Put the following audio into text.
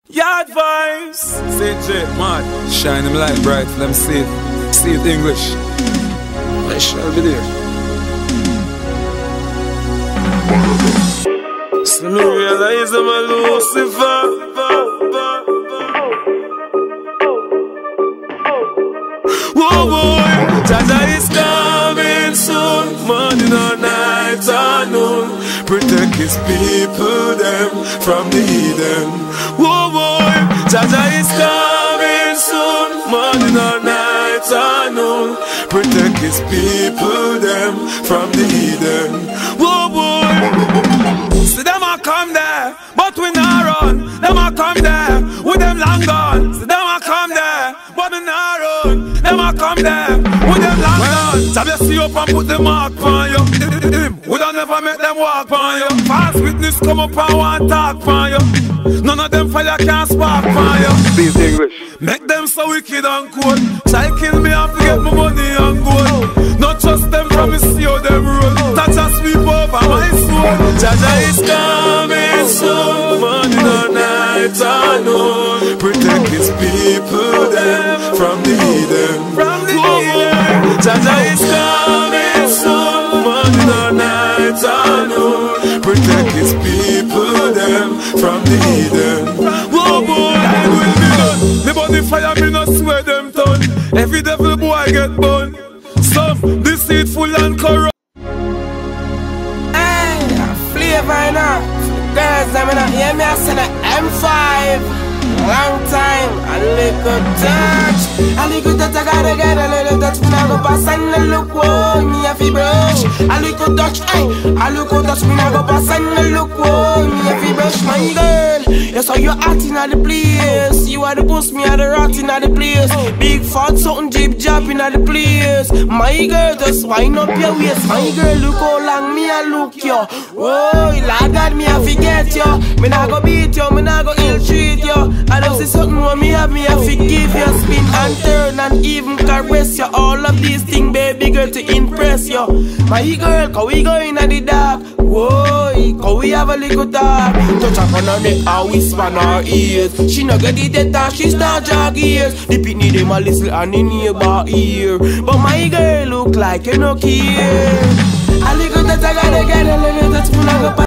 Yard vibes. Say J, man. Shine them light bright for them see it. See it English. I shall be there. So me realize I'm a Lucifer. Whoa boy, Jaja is coming soon. Morning or night or noon. Protect his people them from the heathen. Whoa boy, Jaja is coming soon. Morning or night or noon. Protect his people them from the heathen. Whoa boy, see them a come there, but we not run. Them a come there, with them long gone. See them a come there, but we not run. Them a come there, with them long gone. Jab see up and put the mark on you. We don't never make them walk on you. False witness come up and want talk on you. None of them fire can spark on you. Speak English. Make them so wicked and cold. Try kill me and forget my money and gold. Not trust them from me see how them roll. Touch a sweep over my soul. Jaja is coming soon. Morning or night or noon. Protect his people them from the heathen. Jaja is coming soon. Morning or night or noon. Protect his people them from the heathen. Whoa boy, I will be done. Me body fire, me no swear them done. Every devil boy get burned. Some deceitful and corrupt. Hey, Flava now. Girls, I'm gonna hear me. I said M5. Long time, a little touch. A little touch, I gotta get a little touch. Me nah go pass and a look, whoa, me a fi brush. A little touch, ay, a little touch. Me nah go pass and a look, whoa, me a fi brush. My girl, you saw you hot inna the place. You are the boss, me are the rat inna the place. Big fat something deep job inna the place. My girl, just wind up your waist. My girl, look how long me a look you. Whoa, Lord God, me a forget you. Me nah go beat you, me nah go ill treat you. I don't see something when me have me, I forgive you. Spin and turn and even caress you. All of these things, baby girl, to impress you. My girl, can we go in at the dark? Whoa, can we have a little talk? Touch up on her neck and whisper on her ears. She no get the death and she start jog ears. The pitney them a listen and the neighbor ear. But my girl look like you no care. A little that I gotta get a little that's full of